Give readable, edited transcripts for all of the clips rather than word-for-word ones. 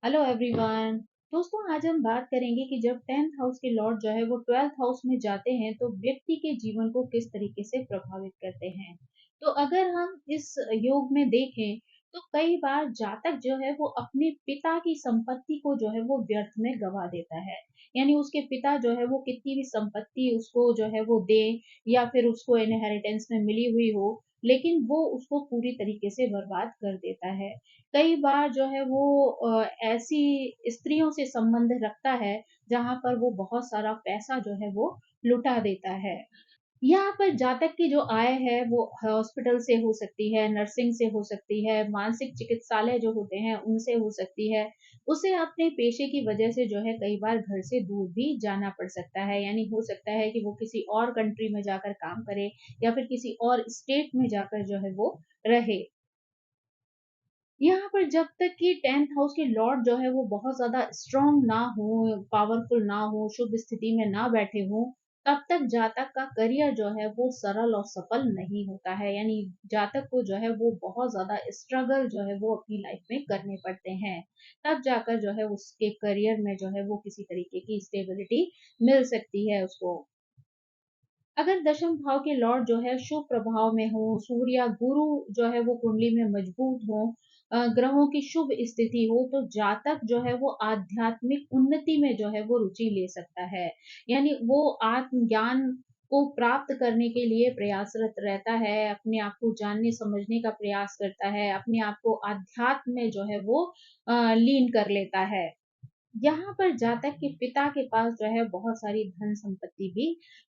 Hello everyone. दोस्तों, आज हम बात करेंगे कि जब 10th हाउस के लॉर्ड जो है वो 12th हाउस में जाते हैं तो व्यक्ति के जीवन को किस तरीके से प्रभावित करते हैं। तो अगर हम इस योग में देखें तो कई बार जातक जो है वो अपने पिता की संपत्ति को जो है वो व्यर्थ में गवा देता है। यानी उसके पिता जो है वो कितनी भी संपत्ति उसको जो है वो दे या फिर उसको इनहेरिटेंस में मिली हुई हो, लेकिन वो उसको पूरी तरीके से बर्बाद कर देता है। कई बार जो है वो ऐसी स्त्रियों से संबंध रखता है जहाँ पर वो बहुत सारा पैसा जो है वो लुटा देता है। यहाँ पर जातक की जो आय है वो हॉस्पिटल से हो सकती है, नर्सिंग से हो सकती है, मानसिक चिकित्सालय जो होते हैं उनसे हो सकती है। उसे अपने पेशे की वजह से जो है कई बार घर से दूर भी जाना पड़ सकता है। यानी हो सकता है कि वो किसी और कंट्री में जाकर काम करे या फिर किसी और स्टेट में जाकर जो है वो रहे। यहाँ पर जब तक कि 10th हाउस के लॉर्ड जो है वो बहुत ज़्यादा स्ट्रॉन्ग ना हो, पावरफुल ना हो, शुभ स्थिति में ना बैठे हों, तब तक जातक का करियर जो है वो सरल और सफल नहीं होता है। यानी जातक को जो है वो बहुत ज़्यादा स्ट्रगल जो है वो अपनी लाइफ में करने पड़ते हैं। तब जाकर जो है उसके करियर में जो है वो किसी तरीके की स्टेबिलिटी मिल सकती है उसको। अगर दशम भाव के लॉर्ड जो है शुभ प्रभाव में हो, सूर्य या गुरु जो है वो कुंडली में मजबूत हो, ग्रहों की शुभ स्थिति हो, तो जातक जो है वो आध्यात्मिक उन्नति में जो है वो रुचि ले सकता है। यानी वो आत्मज्ञान को प्राप्त करने के लिए प्रयासरत रहता है, अपने आप को जानने समझने का प्रयास करता है, अपने आप को अध्यात्म में जो है वो लीन कर लेता है। यहाँ पर जातक के पिता के पास जो है बहुत सारी धन संपत्ति भी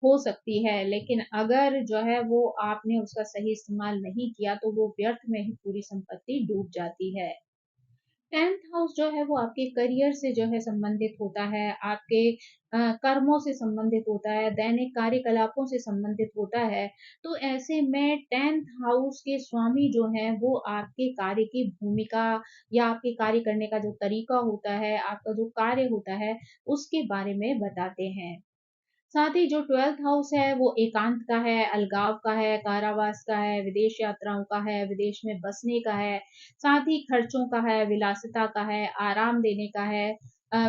हो सकती है, लेकिन अगर जो है वो आपने उसका सही इस्तेमाल नहीं किया तो वो व्यर्थ में ही पूरी संपत्ति डूब जाती है। 10th हाउस जो है वो आपके करियर से जो है संबंधित होता है, आपके कर्मों से संबंधित होता है, दैनिक कार्यकलापों से संबंधित होता है। तो ऐसे में 10th हाउस के स्वामी जो हैं वो आपके कार्य की भूमिका या आपके कार्य करने का जो तरीका होता है, आपका जो कार्य होता है, उसके बारे में बताते हैं। साथ ही जो 12th हाउस है वो एकांत का है, अलगाव का है, कारावास का है, विदेश यात्राओं का है, विदेश में बसने का है, साथ ही खर्चों का है, विलासिता का है, आराम देने का है,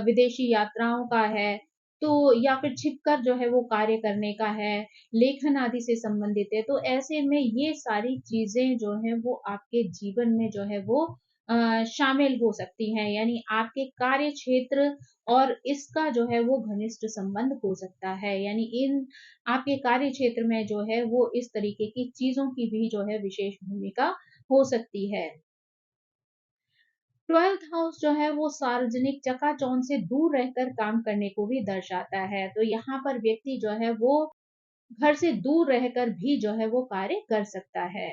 विदेशी यात्राओं का है। तो या फिर छिपकर जो है वो कार्य करने का है, लेखन आदि से संबंधित है। तो ऐसे में ये सारी चीज़ें जो हैं वो आपके जीवन में जो है वो शामिल हो सकती हैं। यानी आपके कार्य क्षेत्र और इसका जो है वो घनिष्ठ संबंध हो सकता है। यानी इन आपके कार्य क्षेत्र में जो है वो इस तरीके की चीज़ों की भी जो है विशेष भूमिका हो सकती है। 12th हाउस जो है वो सार्वजनिक चकाचौंध से दूर रहकर काम करने को भी दर्शाता है। तो यहाँ पर व्यक्ति जो है वो घर से दूर रहकर भी जो है वो कार्य कर सकता है।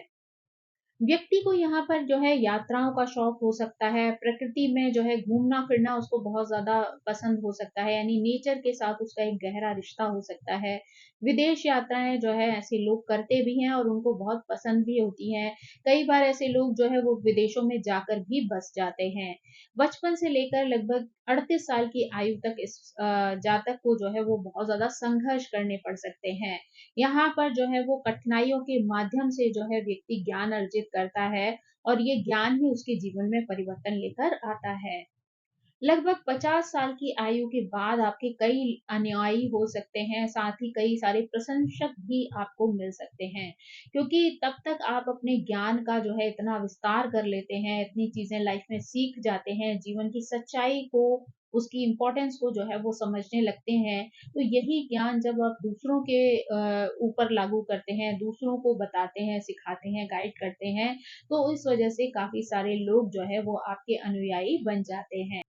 व्यक्ति को यहाँ पर जो है यात्राओं का शौक हो सकता है, प्रकृति में जो है घूमना-फिरना उसको बहुत ज़्यादा पसंद हो सकता है, यानी नेचर के साथ उसका एक गहरा रिश्ता हो सकता है। विदेश यात्राएँ जो है ऐसे लोग करते भी हैं और उनको बहुत पसंद भी होती हैं। कई बार ऐसे लोग जो है वो विदेशों में जाकर भी बस जाते हैं। बचपन से लेकर लगभग 38 साल की आयु तक इस जातक को जो है वो बहुत ज़्यादा संघर्ष करने पड़ सकते हैं। यहाँ पर जो है वो कठिनाइयों के माध्यम से जो है व्यक्ति ज्ञान अर्जित करता है और ये ज्ञान ही उसके जीवन में परिवर्तन लेकर आता है। लगभग 50 साल की आयु के बाद आपके कई अनुयायी हो सकते हैं, साथ ही कई सारे प्रशंसक भी आपको मिल सकते हैं। क्योंकि तब तक आप अपने ज्ञान का जो है इतना विस्तार कर लेते हैं, इतनी चीज़ें लाइफ में सीख जाते हैं, जीवन की सच्चाई को, उसकी इम्पोर्टेंस को जो है वो समझने लगते हैं। तो यही ज्ञान जब आप दूसरों के ऊपर लागू करते हैं, दूसरों को बताते हैं, सिखाते हैं, गाइड करते हैं, तो इस वजह से काफ़ी सारे लोग जो है वो आपके अनुयायी बन जाते हैं।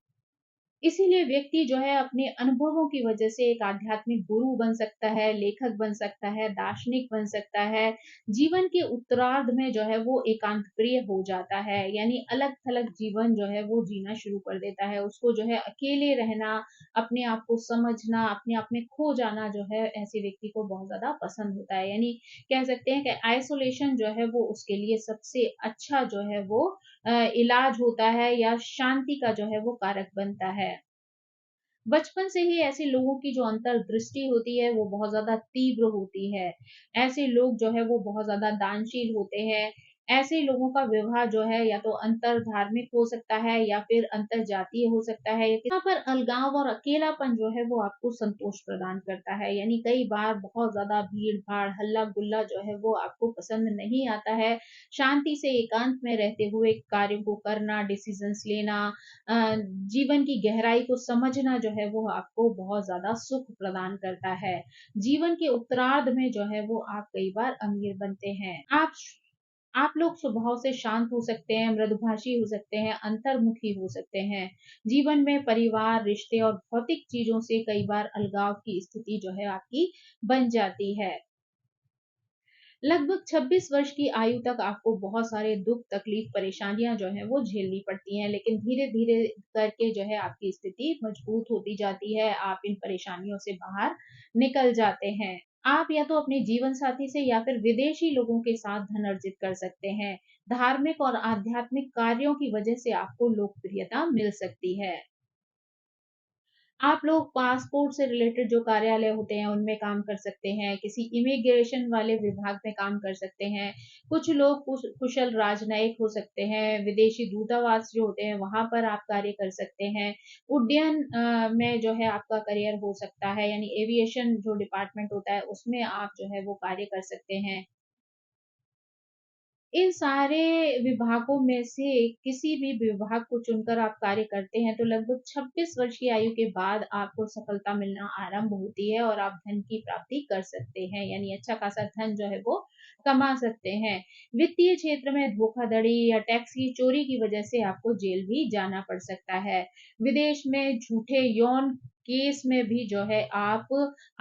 इसीलिए व्यक्ति जो है अपने अनुभवों की वजह से एक आध्यात्मिक गुरु बन सकता है, लेखक बन सकता है, दार्शनिक बन सकता है। जीवन के उत्तरार्ध में जो है वो एकांत प्रिय हो जाता है, यानी अलग-थलग जीवन जो है वो जीना शुरू कर देता है। उसको जो है अकेले रहना, अपने आप को समझना, अपने आप में खो जाना जो है ऐसे व्यक्ति को बहुत ज़्यादा पसंद होता है। यानी कह सकते हैं कि आइसोलेशन जो है वो उसके लिए सबसे अच्छा जो है वो इलाज होता है या शांति का जो है वो कारक बनता है। बचपन से ही ऐसे लोगों की जो अंतर्दृष्टि होती है वो बहुत ज़्यादा तीव्र होती है। ऐसे लोग जो है वो बहुत ज़्यादा दानशील होते हैं। ऐसे लोगों का विवाह जो है या तो अंतर धार्मिक हो सकता है या फिर अंतर जातीय हो सकता है। यहाँ पर अलगाव और अकेलापन जो है वो आपको संतोष प्रदान करता है, यानी कई बार बहुत ज्यादा भीड़ भाड़ हल्ला गुल्ला जो है वो आपको पसंद नहीं आता है। शांति से एकांत में रहते हुए कार्य को करना, डिसीजंस लेना, जीवन की गहराई को समझना जो है वो आपको बहुत ज्यादा सुख प्रदान करता है। जीवन के उत्तरार्ध में जो है वो आप कई बार अमीर बनते हैं। आप लोग स्वभाव से शांत हो सकते हैं, मृदुभाषी हो सकते हैं, अंतर्मुखी हो सकते हैं। जीवन में परिवार, रिश्ते और भौतिक चीजों से कई बार अलगाव की स्थिति जो है आपकी बन जाती है। लगभग 26 वर्ष की आयु तक आपको बहुत सारे दुख, तकलीफ, परेशानियां जो है वो झेलनी पड़ती हैं, लेकिन धीरे-धीरे करके जो है आपकी स्थिति मजबूत होती जाती है। आप इन परेशानियों से बाहर निकल जाते हैं। आप या तो अपने जीवन साथी से या फिर विदेशी लोगों के साथ धन अर्जित कर सकते हैं। धार्मिक और आध्यात्मिक कार्यों की वजह से आपको लोकप्रियता मिल सकती है। आप लोग पासपोर्ट से रिलेटेड जो कार्यालय होते हैं उनमें काम कर सकते हैं, किसी इमिग्रेशन वाले विभाग में काम कर सकते हैं। कुछ लोग कुशल राजनयिक हो सकते हैं, विदेशी दूतावास जो होते हैं वहां पर आप कार्य कर सकते हैं। उड्डयन में जो है आपका करियर हो सकता है, यानी एविएशन जो डिपार्टमेंट होता है उसमें आप जो है वो कार्य कर सकते हैं। इन सारे विभागों में से किसी भी विभाग को चुनकर आप कार्य करते हैं तो लगभग 26 वर्ष की आयु के बाद आपको सफलता मिलना आरंभ होती है और आप धन की प्राप्ति कर सकते हैं, यानी अच्छा खासा धन जो है वो कमा सकते हैं। वित्तीय क्षेत्र में धोखाधड़ी या टैक्स की चोरी की वजह से आपको जेल भी जाना पड़ सकता है। विदेश में झूठे यौन केस में भी जो है आप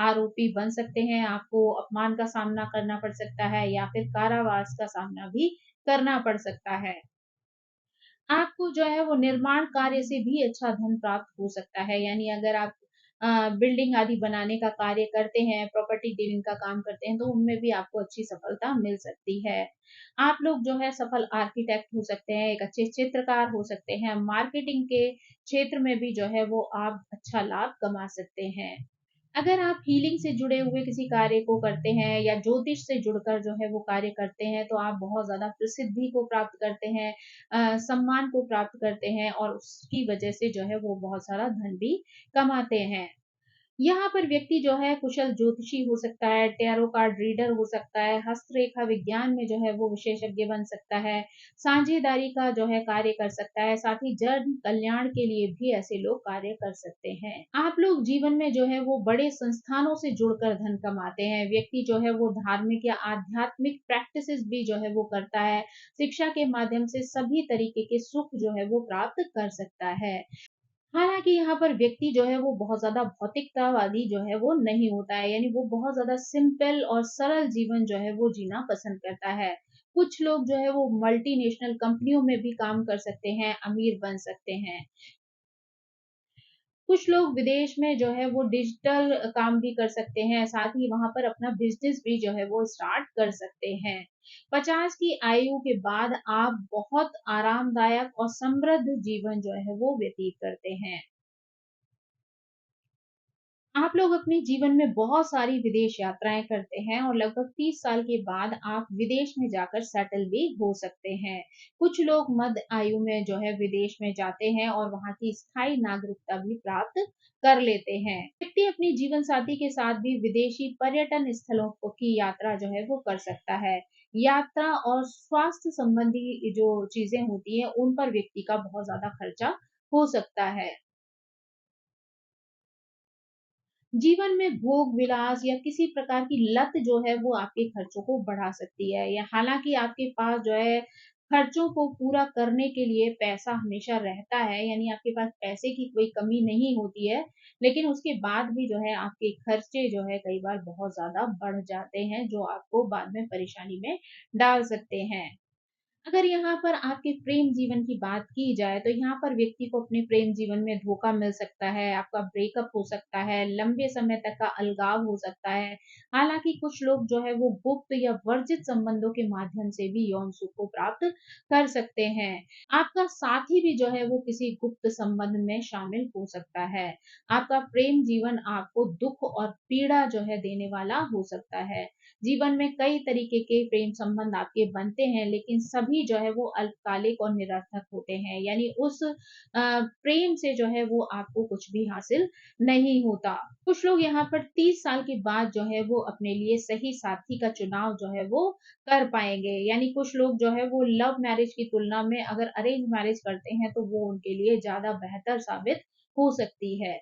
आरोपी बन सकते हैं, आपको अपमान का सामना करना पड़ सकता है या फिर कारावास का सामना भी करना पड़ सकता है। आपको जो है वो निर्माण कार्य से भी अच्छा धन प्राप्त हो सकता है, यानी अगर आप बिल्डिंग आदि बनाने का कार्य करते हैं, प्रॉपर्टी डीलिंग का काम करते हैं, तो उनमें भी आपको अच्छी सफलता मिल सकती है। आप लोग जो है सफल आर्किटेक्ट हो सकते हैं, एक अच्छे चित्रकार हो सकते हैं, मार्केटिंग के क्षेत्र में भी जो है वो आप अच्छा लाभ कमा सकते हैं। अगर आप हीलिंग से जुड़े हुए किसी कार्य को करते हैं या ज्योतिष से जुड़कर जो है वो कार्य करते हैं, तो आप बहुत ज़्यादा प्रसिद्धि को प्राप्त करते हैं, सम्मान को प्राप्त करते हैं और उसकी वजह से जो है वो बहुत सारा धन भी कमाते हैं। यहाँ पर व्यक्ति जो है कुशल ज्योतिषी हो सकता है, टैरो कार्ड रीडर हो सकता है, हस्तरेखा विज्ञान में जो है वो विशेषज्ञ बन सकता है, साझेदारी का जो है कार्य कर सकता है, साथ ही जन कल्याण के लिए भी ऐसे लोग कार्य कर सकते हैं। आप लोग जीवन में जो है वो बड़े संस्थानों से जुड़कर धन कमाते हैं। व्यक्ति जो है वो धार्मिक या आध्यात्मिक प्रैक्टिसेस भी जो है वो करता है। शिक्षा के माध्यम से सभी तरीके के सुख जो है वो प्राप्त कर सकता है। हालाँकि यहाँ पर व्यक्ति जो है वो बहुत ज़्यादा भौतिकतावादी जो है वो नहीं होता है, यानी वो बहुत ज़्यादा सिंपल और सरल जीवन जो है वो जीना पसंद करता है। कुछ लोग जो है वो मल्टीनेशनल कंपनियों में भी काम कर सकते हैं, अमीर बन सकते हैं। कुछ लोग विदेश में जो है वो डिजिटल काम भी कर सकते हैं, साथ ही वहाँ पर अपना बिज़नेस भी जो है वो स्टार्ट कर सकते हैं। 50 की आयु के बाद आप बहुत आरामदायक और समृद्ध जीवन जो है वो व्यतीत करते हैं। आप लोग अपने जीवन में बहुत सारी विदेश यात्राएँ करते हैं और लगभग 30 साल के बाद आप विदेश में जाकर सेटल भी हो सकते हैं। कुछ लोग मध्य आयु में जो है विदेश में जाते हैं और वहाँ की स्थायी नागरिकता भी प्राप्त कर लेते हैं। व्यक्ति अपने जीवन साथी के साथ भी विदेशी पर्यटन स्थलों की यात्रा जो है वो कर सकता है। यात्रा और स्वास्थ्य संबंधी जो चीज़ें होती हैं, उन पर व्यक्ति का बहुत ज़्यादा खर्चा हो सकता है। जीवन में भोग विलास या किसी प्रकार की लत जो है वो आपके खर्चों को बढ़ा सकती है, या हालांकि आपके पास जो है खर्चों को पूरा करने के लिए पैसा हमेशा रहता है, यानी आपके पास पैसे की कोई कमी नहीं होती है, लेकिन उसके बाद भी जो है आपके खर्चे जो है कई बार बहुत ज्यादा बढ़ जाते हैं जो आपको बाद में परेशानी में डाल सकते हैं। अगर यहाँ पर आपके प्रेम जीवन की बात की जाए, तो यहाँ पर व्यक्ति को अपने प्रेम जीवन में धोखा मिल सकता है, आपका ब्रेकअप हो सकता है, लंबे समय तक का अलगाव हो सकता है। हालाँकि कुछ लोग जो है वो गुप्त या वर्जित संबंधों के माध्यम से भी यौन सुख को प्राप्त कर सकते हैं। आपका साथी भी जो है वो किसी गुप्त संबंध में शामिल हो सकता है। आपका प्रेम जीवन आपको दुःख और पीड़ा जो है देने वाला हो सकता है। जीवन में कई तरीके के प्रेम संबंध आपके बनते हैं, लेकिन सभी जो है वो अल्पकालिक और निरर्थक होते हैं। यानी उस प्रेम से जो है वो आपको कुछ भी हासिल नहीं होता। कुछ लोग यहाँ पर 30 साल के बाद जो है वो अपने लिए सही साथी का चुनाव जो है वो कर पाएँगे। यानी कुछ लोग जो है वो लव मैरिज की तुलना में अगर अरेंज मैरिज करते हैं, तो वो उनके लिए ज़्यादा बेहतर साबित हो सकती है।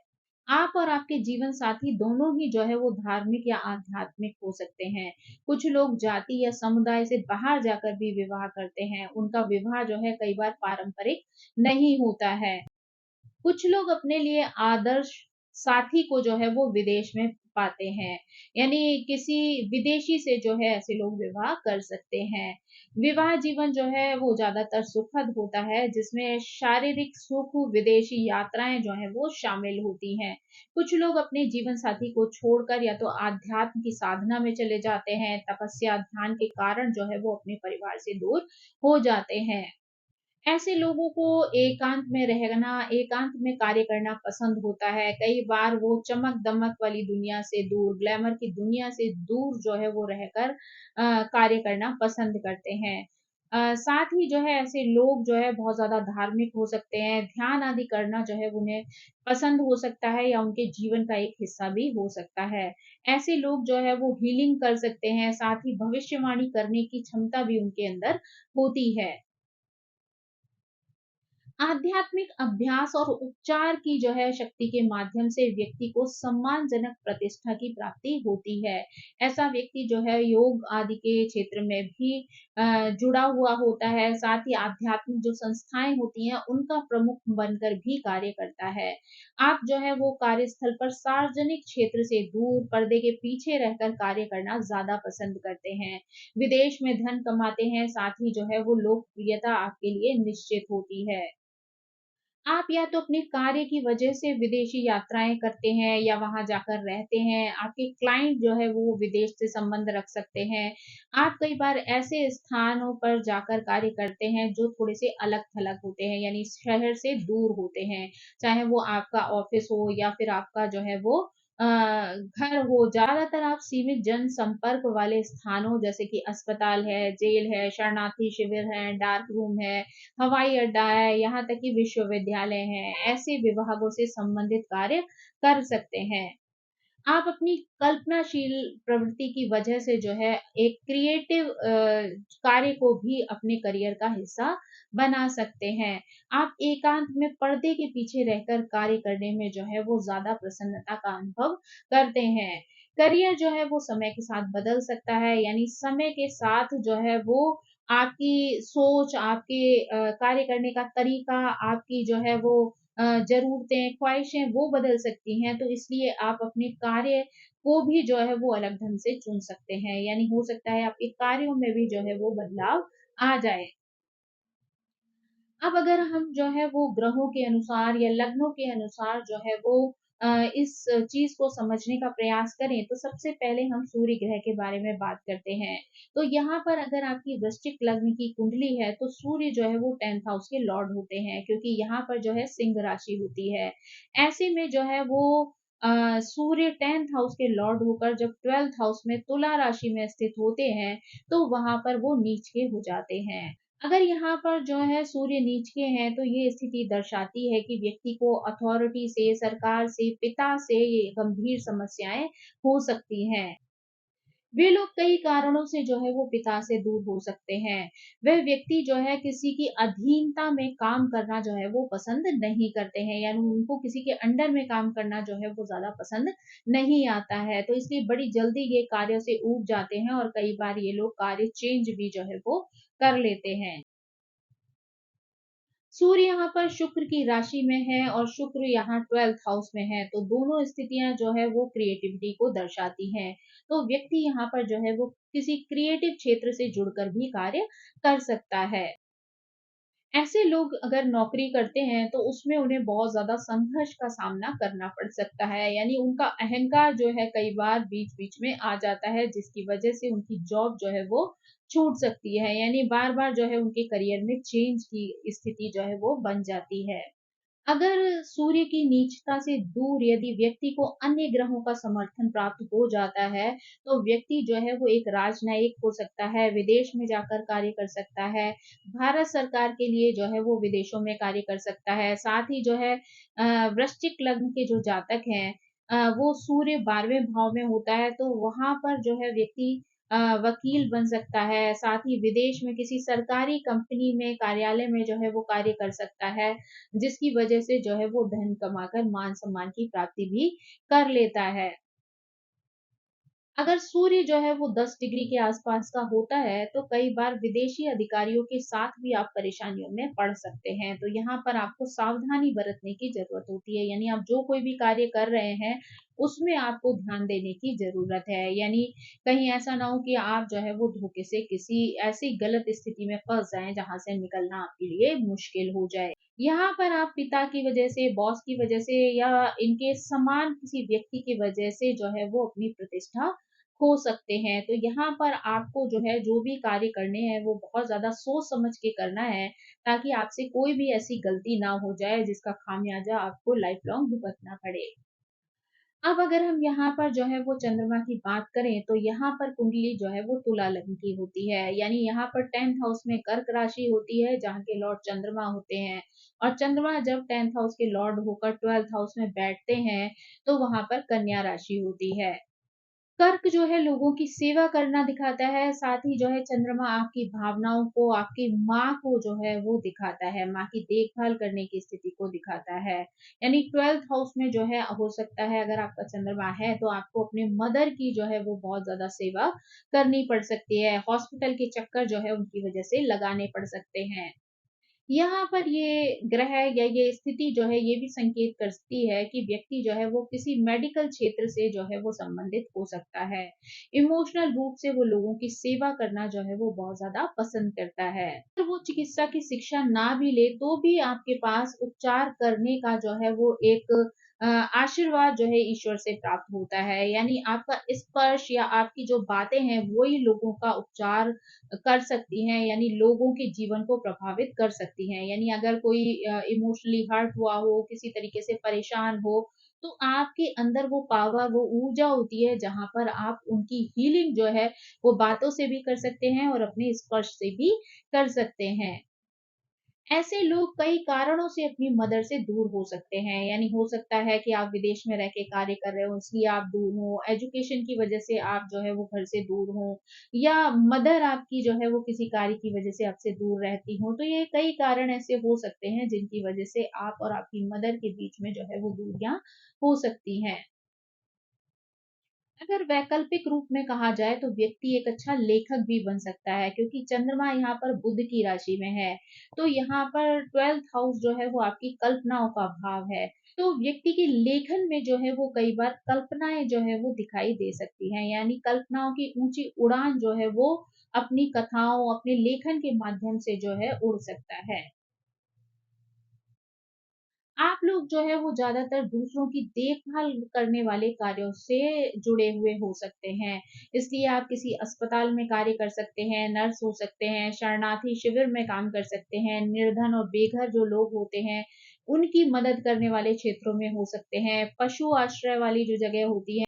आप और आपके जीवन साथी दोनों ही जो है वो धार्मिक या आध्यात्मिक हो सकते हैं। कुछ लोग जाति या समुदाय से बाहर जाकर भी विवाह करते हैं। उनका विवाह जो है कई बार पारंपरिक नहीं होता है। कुछ लोग अपने लिए आदर्श साथी को जो है वो विदेश में पाते हैं। यानी किसी विदेशी से जो है ऐसे लोग विवाह कर सकते हैं। विवाह जीवन जो है वो ज़्यादातर सुखद होता है, जिसमें शारीरिक सुख, विदेशी यात्राएँ जो हैं वो शामिल होती हैं। कुछ लोग अपने जीवन साथी को छोड़कर या तो आध्यात्म की साधना में चले जाते हैं, तपस्या, ध्यान के कारण जो है वो अपने परिवार से दूर हो जाते हैं। ऐसे लोगों को एकांत में रहना, एकांत में कार्य करना पसंद होता है। कई बार वो चमक-दमक वाली दुनिया से दूर, ग्लैमर की दुनिया से दूर जो है वो रहकर कार्य करना पसंद करते हैं। साथ ही जो है ऐसे लोग जो है बहुत ज़्यादा धार्मिक हो सकते हैं, ध्यान आदि करना जो है उन्हें पसंद हो सकता है या उनके जीवन का एक हिस्सा भी हो सकता है। ऐसे लोग जो है वो हीलिंग कर सकते हैं, साथ ही भविष्यवाणी करने की क्षमता भी उनके अंदर होती है। आध्यात्मिक अभ्यास और उपचार की जो है शक्ति के माध्यम से व्यक्ति को सम्मानजनक प्रतिष्ठा की प्राप्ति होती है। ऐसा व्यक्ति जो है योग आदि के क्षेत्र में भी जुड़ा हुआ होता है, साथ ही आध्यात्मिक जो संस्थाएँ होती हैं, उनका प्रमुख बनकर भी कार्य करता है। आप जो है वो कार्यस्थल पर सार्वजनिक क्षेत्र से दूर, पर्दे के पीछे रहकर कार्य करना ज़्यादा पसंद करते हैं। विदेश में धन कमाते हैं, साथ ही जो है वो लोकप्रियता आपके लिए निश्चित होती है। आप या तो अपने कार्य की वजह से विदेशी यात्राएँ करते हैं या वहाँ जाकर रहते हैं। आपके क्लाइंट जो है वो विदेश से संबंध रख सकते हैं। आप कई बार ऐसे स्थानों पर जाकर कार्य करते हैं जो थोड़े-से अलग-थलग होते हैं, यानी शहर से दूर होते हैं। चाहे वो आपका ऑफ़िस हो या फिर आपका जो है वो अ, घर हो। ज़्यादातर आप सीमित जनसंपर्क वाले स्थानों जैसे कि अस्पताल है, जेल है, शरणार्थी शिविर है, डार्क रूम है, हवाई अड्डा है, यहाँ तक कि विश्वविद्यालय हैं, ऐसे विभागों से संबंधित कार्य कर सकते हैं। आप अपनी कल्पनाशील प्रवृत्ति की वजह से जो है एक क्रिएटिव कार्य को भी अपने करियर का हिस्सा बना सकते हैं। आप एकांत में पर्दे के पीछे रहकर कार्य करने में जो है वो ज़्यादा प्रसन्नता का अनुभव करते हैं। करियर जो है वो समय के साथ बदल सकता है, यानी समय के साथ जो है वो आपकी सोच, आपके कार्य करने का तरीका, आपकी जो है वो ज़रूरतें, ख़्वाहिशें वो बदल सकती हैं, तो इसलिए आप अपने कार्य को भी जो है वो अलग ढंग से चुन सकते हैं। यानी हो सकता है आपके कार्यों में भी जो है वो बदलाव आ जाए। अब अगर हम जो है वो ग्रहों के अनुसार या लग्नों के अनुसार जो है वो इस चीज़ को समझने का प्रयास करें, तो सबसे पहले हम सूर्य ग्रह के बारे में बात करते हैं। तो यहाँ पर अगर आपकी वृश्चिक लग्न की कुंडली है, तो सूर्य जो है वो 10th हाउस के लॉर्ड होते हैं, क्योंकि यहाँ पर जो है सिंह राशि होती है। ऐसे में जो है वो सूर्य 10th हाउस के लॉर्ड होकर जब 12th हाउस में तुला राशि में स्थित होते हैं, तो वहाँ पर वो नीच के हो जाते हैं। अगर यहाँ पर जो है सूर्य नीच के हैं, तो ये स्थिति दर्शाती है कि व्यक्ति को अथॉरिटी से, सरकार से, पिता से ये गंभीर समस्याएँ हो सकती हैं। वे लोग कई कारणों से जो है वो पिता से दूर हो सकते हैं। वह व्यक्ति जो है किसी की अधीनता में काम करना जो है वो पसंद नहीं करते हैं, यानी उनको किसी के अंडर में काम करना जो है वो ज़्यादा पसंद नहीं आता है। तो इसलिए बड़ी जल्दी ये कार्य से ऊब जाते हैं और कई बार ये लोग कार्य चेंज भी जो है वो कर लेते हैं। सूर्य यहाँ पर शुक्र की राशि में है और शुक्र यहाँ 12th हाउस में है, तो दोनों स्थितियां जो है वो क्रिएटिविटी को दर्शाती हैं। तो व्यक्ति यहाँ पर जो है वो किसी क्रिएटिव क्षेत्र से जुड़कर भी कार्य कर सकता है। ऐसे लोग अगर नौकरी करते हैं तो उसमें उन्हें बहुत ज़्यादा संघर्ष का सामना करना पड़ सकता है। यानी उनका अहंकार जो है कई बार बीच-बीच में आ जाता है, जिसकी वजह से उनकी जॉब जो है वो छूट सकती है। यानी बार-बार जो है उनके करियर में चेंज की स्थिति जो है वो बन जाती है। अगर सूर्य की नीचता से दूर यदि व्यक्ति को अन्य ग्रहों का समर्थन प्राप्त हो जाता है, तो व्यक्ति जो है वो एक राजनयिक हो सकता है, विदेश में जाकर कार्य कर सकता है, भारत सरकार के लिए जो है वो विदेशों में कार्य कर सकता है। साथ ही जो है वृश्चिक लग्न के जो जातक हैं, वो सूर्य 12वें भाव में होता है, तो वहाँ पर जो है व्यक्ति वकील बन सकता है, साथ ही विदेश में किसी सरकारी कंपनी में, कार्यालय में जो है वो कार्य कर सकता है। जिसकी वजह से जो है वो धन कमाकर मान-सम्मान की प्राप्ति भी कर लेता है। अगर सूर्य जो है वो 10 डिग्री के आसपास का होता है, तो कई बार विदेशी अधिकारियों के साथ भी आप परेशानियों में पड़ सकते हैं। तो यहाँ पर आपको सावधानी बरतने की ज़रूरत होती है। यानी आप जो कोई भी कार्य कर रहे हैं, उसमें आपको ध्यान देने की ज़रूरत है। यानी कहीं ऐसा ना हो कि आप जो है वो धोखे से किसी ऐसी गलत स्थिति में फँस जाएँ, जहाँ से निकलना आपके लिए मुश्किल हो जाए। यहाँ पर आप पिता की वजह से, बॉस की वजह से या इनके समान किसी व्यक्ति की वजह से जो है वो अपनी प्रतिष्ठा खो सकते हैं। तो यहाँ पर आपको जो है जो भी कार्य करने हैं वो बहुत ज़्यादा सोच समझ के करना है, ताकि आपसे कोई भी ऐसी गलती ना हो जाए जिसका खामियाजा आपको लाइफ लॉन्ग भुगतना पड़े। अब अगर हम यहाँ पर जो है वो चंद्रमा की बात करें, तो यहाँ पर कुंडली जो है वो तुला लग्न की होती है। यानी यहाँ पर 10th हाउस में कर्क राशि होती है, जहाँ के लॉर्ड चंद्रमा होते हैं। और चंद्रमा जब 10th हाउस के लॉर्ड होकर 12th हाउस में बैठते हैं, तो वहां पर कन्या राशि होती है। कर्क जो है लोगों की सेवा करना दिखाता है, साथ ही जो है चंद्रमा आपकी भावनाओं को, आपकी माँ को जो है वो दिखाता है, माँ की देखभाल करने की स्थिति को दिखाता है। यानी 12th हाउस में जो है हो सकता है अगर आपका चंद्रमा है तो आपको अपने मदर की जो है वो बहुत ज़्यादा सेवा करनी पड़ सकती है। हॉस्पिटल के चक्कर जो है उनकी वजह से लगाने पड़ सकते हैं। यहाँ पर ये ग्रह या ये स्थिति जो है ये भी संकेत करती है कि व्यक्ति जो है वो किसी मेडिकल क्षेत्र से जो है वो संबंधित हो सकता है। इमोशनल रूप से वो लोगों की सेवा करना जो है वो बहुत ज़्यादा पसंद करता है। अगर वो चिकित्सा की शिक्षा ना भी ले तो भी आपके पास उपचार करने का जो है वो एक आशीर्वाद जो है ईश्वर से प्राप्त होता है। यानी आपका स्पर्श या आपकी जो बातें हैं वो ही लोगों का उपचार कर सकती हैं, यानी लोगों के जीवन को प्रभावित कर सकती हैं। यानी अगर कोई इमोशनली हर्ट हुआ हो, किसी तरीके से परेशान हो, तो आपके अंदर वो पावर, वो ऊर्जा होती है जहाँ पर आप उनकी हीलिंग जो है वो बातों से भी कर सकते हैं और अपने स्पर्श से भी कर सकते हैं। ऐसे लोग कई कारणों से अपनी मदर से दूर हो सकते हैं। यानी हो सकता है कि आप विदेश में रह के कार्य कर रहे हो इसलिए आप दूर हो, एजुकेशन की वजह से आप जो है वो घर से दूर हो, या मदर आपकी जो है वो किसी कार्य की वजह से आपसे दूर रहती हो। तो ये कई कारण ऐसे हो सकते हैं जिनकी वजह से आप और आपकी मदर के बीच में जो है वो दूरियां हो सकती हैं। अगर वैकल्पिक रूप में कहा जाए तो व्यक्ति एक अच्छा लेखक भी बन सकता है, क्योंकि चंद्रमा यहाँ पर बुध की राशि में है। तो यहाँ पर 12th हाउस जो है वो आपकी कल्पनाओं का भाव है। तो व्यक्ति के लेखन में जो है वो कई बार कल्पनाएं जो है वो दिखाई दे सकती हैं। यानी कल्पनाओं की ऊंची उड़ान जो है वो अपनी कथाओं, अपने लेखन के माध्यम से जो है उड़ सकता है। आप लोग जो है वो ज़्यादातर दूसरों की देखभाल करने वाले कार्यों से जुड़े हुए हो सकते हैं। इसलिए आप किसी अस्पताल में कार्य कर सकते हैं, नर्स हो सकते हैं, शरणार्थी शिविर में काम कर सकते हैं, निर्धन और बेघर जो लोग होते हैं, उनकी मदद करने वाले क्षेत्रों में हो सकते हैं, पशु आश्रय वाली जो जगह होती है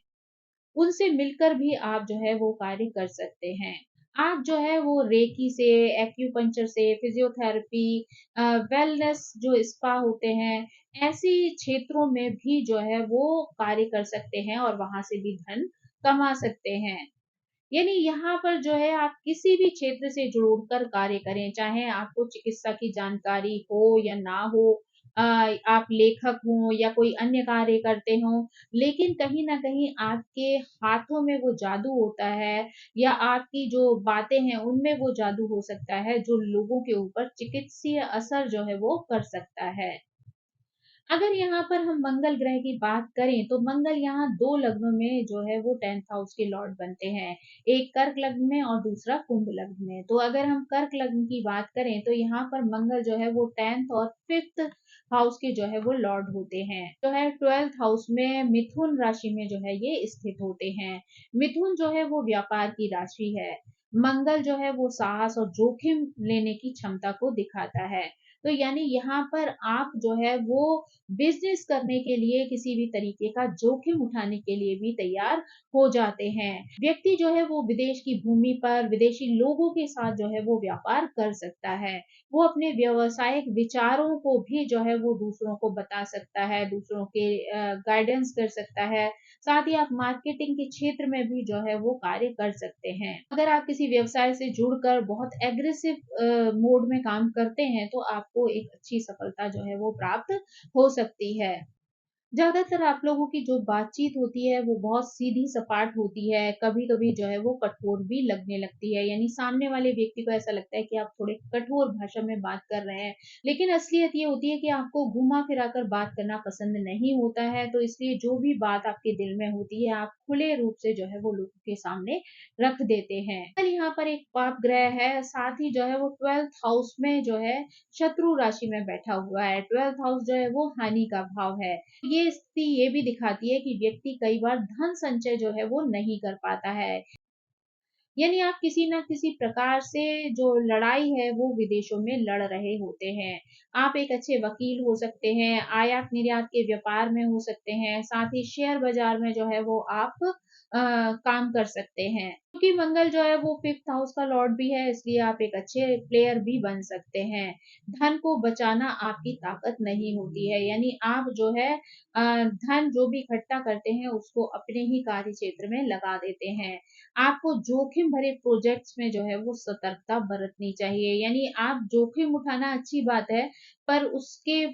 उनसे मिलकर भी आप जो है वो कार्य कर सकते हैं। आप जो है वो रेकी से, एक्यूपंक्चर से, फिजियोथेरेपी, वेलनेस जो स्पा होते हैं, ऐसी क्षेत्रों में भी जो है वो कार्य कर सकते हैं और वहाँ से भी धन कमा सकते हैं। यानी यहाँ पर जो है आप किसी भी क्षेत्र से जुड़कर कार्य करें, चाहे आपको चिकित्सा की जानकारी हो या ना हो, आप लेखक हों या कोई अन्य कार्य करते हों, लेकिन कहीं न कहीं आपके हाथों में वो जादू होता है या आपकी जो बातें हैं, उनमें वो जादू हो सकता है, जो लोगों के ऊपर चिकित्सीय असर जो है वो कर सकता है। अगर यहाँ पर हम मंगल ग्रह की बात करें तो मंगल यहाँ 2 लग्नों में जो है वो 10th हाउस के लॉर्ड बनते हैं। एक कर्क लग्न में और दूसरा कुंभ लग्न में। तो अगर हम कर्क लग्न की बात करें तो यहाँ पर मंगल जो है वो 10th और 5th हाउस के जो है वो लॉर्ड होते हैं। जो है 12th हाउस में मिथुन राशि में जो है ये स्थित होते हैं। मिथुन जो है वो व्यापार की राशि है। मंगल जो है वो साहस और जोखिम लेने की क्षमता को दिखाता है। तो यानी यहाँ पर आप जो है वो बिजनेस करने के लिए किसी भी तरीके का जोखिम उठाने के लिए भी तैयार हो जाते हैं। व्यक्ति जो है वो विदेश की भूमि पर विदेशी लोगों के साथ जो है वो व्यापार कर सकता है। वो अपने व्यावसायिक विचारों को भी जो है वो दूसरों को बता सकता है, दूसरों के गाइडेंस कर सकता है। साथ ही आप मार्केटिंग के क्षेत्र में भी जो है वो कार्य कर सकते हैं। अगर आप किसी व्यवसाय से जुड़कर बहुत एग्रेसिव मोड में काम करते हैं तो आपको एक अच्छी सफलता जो है वो प्राप्त हो सकती है। ज़्यादातर आप लोगों की जो बातचीत होती है वो बहुत सीधी सपाट होती है, कभी-कभी जो है वो कठोर भी लगने लगती है, यानी सामने वाले व्यक्ति को ऐसा लगता है कि आप थोड़े कठोर भाषा में बात कर रहे हैं। लेकिन असलियत ये होती है कि आपको घुमा-फिरा कर बात करना पसंद नहीं होता है, तो इसलिए जो भी बात आपके दिल में होती है, आप खुले रूप से जो है वो लोगों के सामने रख देते हैं। कल यहाँ पर एक पाप ग्रह है, साथ ही जो है वो 12th हाउस में जो है शत्रु राशि में बैठा हुआ है। 12th हाउस जो है वो हानि का भाव है। ये स्थिति ये भी दिखाती है कि व्यक्ति कई बार धन संचय जो है वो नहीं कर पाता है। यानी आप किसी न किसी प्रकार से जो लड़ाई है वो विदेशों में लड़ रहे होते हैं। आप एक अच्छे वकील हो सकते हैं, आयात-निर्यात के व्यापार में हो सकते हैं, साथ ही शेयर बाज़ार में जो है वो आप काम कर सकते हैं। क्योंकि मंगल जो है वो 5th हाउस का लॉर्ड भी है, इसलिए आप एक अच्छे प्लेयर भी बन सकते हैं। धन को बचाना आपकी ताकत नहीं होती है, यानी आप जो है धन जो भी इकट्ठा करते हैं उसको अपने ही कार्य क्षेत्र में लगा देते हैं। आपको जोखिम भरे प्रोजेक्ट्स में जो है वो सतर्कता बरतनी चाहिए। यानी आप जोखिम उठाना अच्छी बात है, पर उसके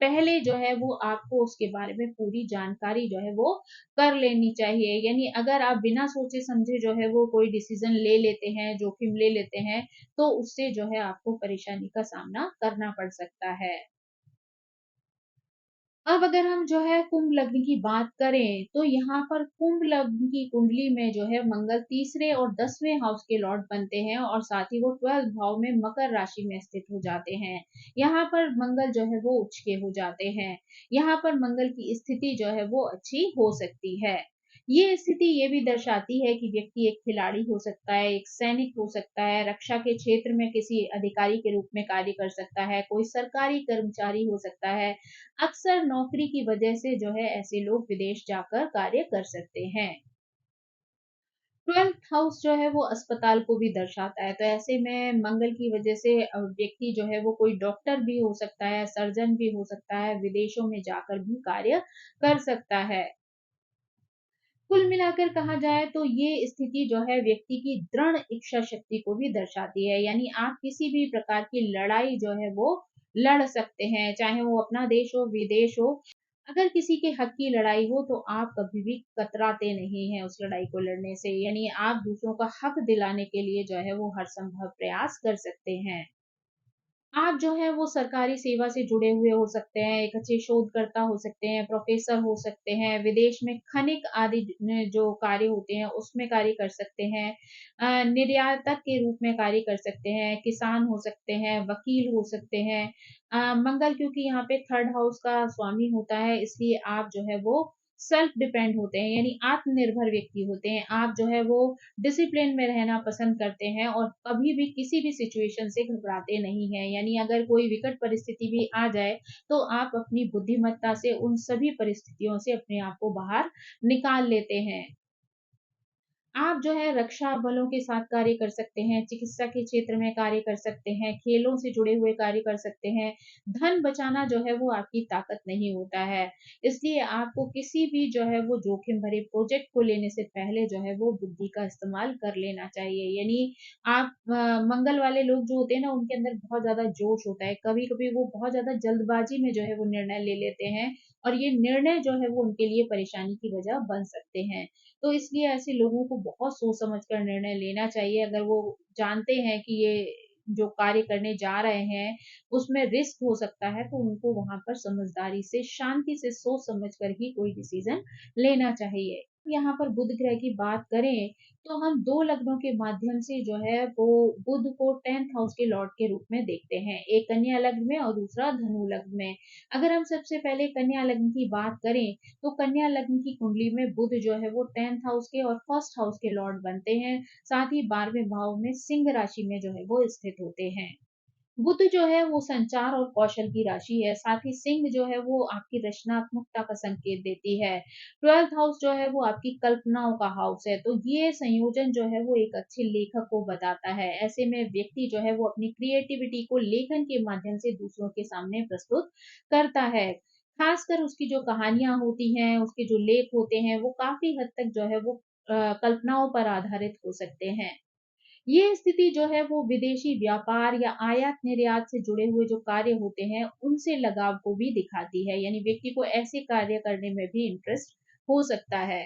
पहले जो है वो आपको उसके बारे में पूरी जानकारी जो है वो कर लेनी चाहिए। यानी अगर आप बिना सोचे समझे जो है वो कोई डिसीज़न ले लेते हैं, जोखिम ले लेते हैं, तो उससे जो है आपको परेशानी का सामना करना पड़ सकता है। अब अगर हम जो है कुंभ लग्न की बात करें, तो यहाँ पर कुंभ लग्न की कुंडली में जो है मंगल तीसरे और 10वें हाउस के लॉर्ड बनते हैं और साथ ही वो 12th भाव में मकर राशि में स्थित हो जाते हैं। यहाँ पर मंगल जो है वो उच्च के हो जाते हैं। यहाँ पर मंगल की स्थिति जो है वो अच्छी हो सकती है। ये स्थिति ये भी दर्शाती है कि व्यक्ति एक खिलाड़ी हो सकता है, एक सैनिक हो सकता है, रक्षा के क्षेत्र में किसी अधिकारी के रूप में कार्य कर सकता है, कोई सरकारी कर्मचारी हो सकता है। अक्सर नौकरी की वजह से जो है ऐसे लोग विदेश जाकर कार्य कर सकते हैं। 12th हाउस जो है वो अस्पताल को भी दर्शाता है, तो ऐसे में मंगल की वजह से व्यक्ति जो है वो कोई डॉक्टर भी हो सकता है, सर्जन भी हो सकता है, विदेशों में जाकर भी कार्य कर सकता है। कुल मिलाकर कहा जाए तो ये स्थिति जो है व्यक्ति की दृढ़ इच्छा शक्ति को भी दर्शाती है, यानी आप किसी भी प्रकार की लड़ाई जो है वो लड़ सकते हैं, चाहे वो अपना देश हो, विदेश हो। अगर किसी के हक की लड़ाई हो तो आप कभी भी कतराते नहीं हैं उस लड़ाई को लड़ने से, यानी आप दूसरों का हक दिलाने के लिए जो है वो हर संभव प्रयास कर सकते हैं। आप जो है वो सरकारी सेवा से जुड़े हुए हो सकते हैं, एक अच्छे शोधकर्ता हो सकते हैं, प्रोफ़ेसर हो सकते हैं, विदेश में खनिक आदि जो कार्य होते हैं उसमें कार्य कर सकते हैं। निर्यातक के रूप में कार्य कर सकते हैं, किसान हो सकते हैं, वकील हो सकते हैं। मंगल क्योंकि यहाँ पे 3rd हाउस का स्वामी होता है, इसलिए आप जो है वो सेल्फ डिपेंड होते हैं, यानी आत्मनिर्भर व्यक्ति होते हैं। आप जो है वो डिसिप्लिन में रहना पसंद करते हैं और कभी भी किसी भी सिचुएशन से घबराते नहीं हैं। यानी अगर कोई विकट परिस्थिति भी आ जाए, तो आप अपनी बुद्धिमत्ता से उन सभी परिस्थितियों से अपने आप को बाहर निकाल लेते हैं। आप जो है रक्षा बलों के साथ कार्य कर सकते हैं, चिकित्सा के क्षेत्र में कार्य कर सकते हैं, खेलों से जुड़े हुए कार्य कर सकते हैं। धन बचाना जो है वो आपकी ताकत नहीं होता है। इसलिए आपको किसी भी जो है वो जोखिम भरे प्रोजेक्ट को लेने से पहले जो है वो बुद्धि का इस्तेमाल कर लेना चाहिए। यानी आप मंगल वाले लोग जो होते हैं ना, उनके अंदर बहुत ज़्यादा जोश होता है। कभी-कभी वो बहुत ज़्यादा जल्दबाजी में जो है वो निर्णय ले लेते हैं और ये निर्णय जो है वो उनके लिए परेशानी की वजह बन सकते हैं। तो इसलिए ऐसे लोगों को बहुत सोच समझ कर निर्णय लेना चाहिए। अगर वो जानते हैं कि ये जो कार्य करने जा रहे हैं, उसमें रिस्क हो सकता है, तो उनको वहाँ पर समझदारी से, शांति से सोच समझ कर ही कोई डिसीज़न लेना चाहिए। यहाँ पर बुध ग्रह की बात करें, तो हम 2 लग्नों के माध्यम से जो है वो बुध को 10th हाउस के लॉर्ड के रूप में देखते हैं। एक कन्या लग्न में और दूसरा धनु लग्न में। अगर हम सबसे पहले कन्या लग्न की बात करें, तो कन्या लग्न की कुंडली में बुध जो है वो 10th हाउस के और फर्स्ट हाउस के लॉर्ड बनते हैं। साथ ही 12वें भाव में सिंह राशि में जो है वो स्थित होते हैं। बुध जो है वो संचार और कौशल की राशि है। साथ ही सिंह जो है वो आपकी रचनात्मकता का संकेत देती है। 12th हाउस जो है वो आपकी कल्पनाओं का हाउस है। तो ये संयोजन जो है वो एक अच्छे लेखक को बताता है। ऐसे में व्यक्ति जो है वो अपनी क्रिएटिविटी को लेखन के माध्यम से दूसरों के सामने प्रस्तुत करता है। खासकर उसकी जो कहानियाँ होती हैं, उसके जो लेख होते हैं, वो काफ़ी हद तक जो है वो कल्पनाओं पर आधारित हो सकते हैं। ये स्थिति जो है वो विदेशी व्यापार या आयात-निर्यात से जुड़े हुए जो कार्य होते हैं, उनसे लगाव को भी दिखाती है। यानी व्यक्ति को ऐसे कार्य करने में भी इंटरेस्ट हो सकता है।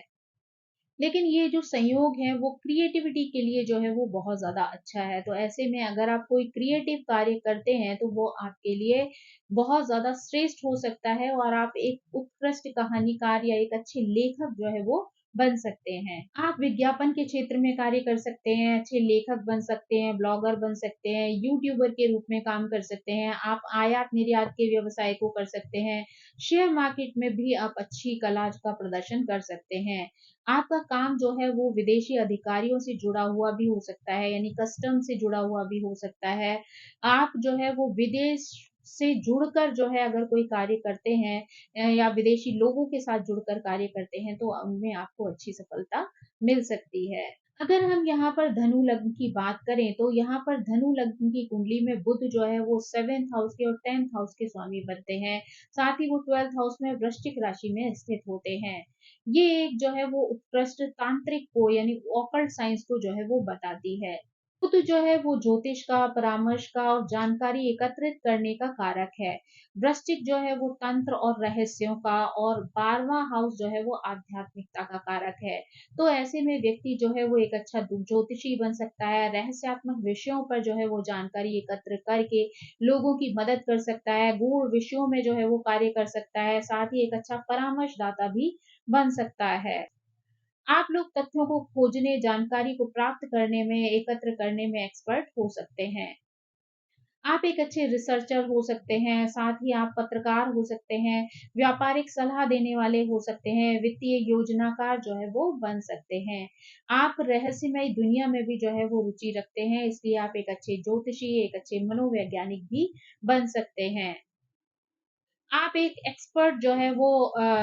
लेकिन ये जो संयोग है वो क्रिएटिविटी के लिए जो है वो बहुत ज़्यादा अच्छा है। तो ऐसे में अगर आप कोई क्रिएटिव कार्य करते हैं, तो वो आपके लिए बहुत ज़्यादा श्रेष्ठ हो सकता है और आप एक उत्कृष्ट कहानीकार या एक अच्छे लेखक जो है वो बन सकते हैं। आप विज्ञापन के क्षेत्र में कार्य कर सकते हैं, अच्छे लेखक बन सकते हैं, ब्लॉगर बन सकते हैं, यूट्यूबर के रूप में काम कर सकते हैं, आप आयात-निर्यात के व्यवसाय को कर सकते हैं, शेयर मार्केट में भी आप अच्छी कला का प्रदर्शन कर सकते हैं। आपका काम जो है वो विदेशी अधिकारियों से जुड़ा हुआ भी हो सकता है, यानी कस्टम से जुड़ा हुआ भी हो सकता है। आप जो है वो विदेश से जुड़कर जो है अगर कोई कार्य करते हैं या विदेशी लोगों के साथ जुड़कर कार्य करते हैं, तो उनमें आपको अच्छी सफलता मिल सकती है। अगर हम यहाँ पर धनु लग्न की बात करें, तो यहाँ पर धनु लग्न की कुंडली में बुध जो है वो 7th हाउस के और 10th हाउस के स्वामी बनते हैं। साथ ही वो 12th हाउस में वृश्चिक राशि में स्थित होते हैं। ये एक जो है वो उत्कृष्ट तांत्रिक को यानी ऑकल्ट साइंस को जो है वो बताती है। बुध जो है वो ज्योतिष का, परामर्श का और जानकारी एकत्रित करने का कारक है। वृश्चिक जो है वो तंत्र और रहस्यों का और 12वां हाउस जो है वो आध्यात्मिकता का कारक है। तो ऐसे में व्यक्ति जो है वो एक अच्छा ज्योतिषी बन सकता है, रहस्यात्मक विषयों पर जो है वो जानकारी एकत्र करके लोगों की मदद कर सकता है, गूढ़ विषयों में जो है वो कार्य कर सकता है, साथ ही एक अच्छा परामर्शदाता भी बन सकता है। आप लोग तथ्यों को खोजने, जानकारी को प्राप्त करने में, एकत्र करने में एक्सपर्ट हो सकते हैं। आप एक अच्छे रिसर्चर हो सकते हैं, साथ ही आप पत्रकार हो सकते हैं, व्यापारिक सलाह देने वाले हो सकते हैं, वित्तीय योजनाकार जो है वो बन सकते हैं। आप रहस्यमय दुनिया में भी जो है वो रुचि रखते हैं, इसलिए आप एक अच्छे ज्योतिषी, एक अच्छे मनोवैज्ञानिक भी बन सकते हैं। आप एक एक्सपर्ट जो है वो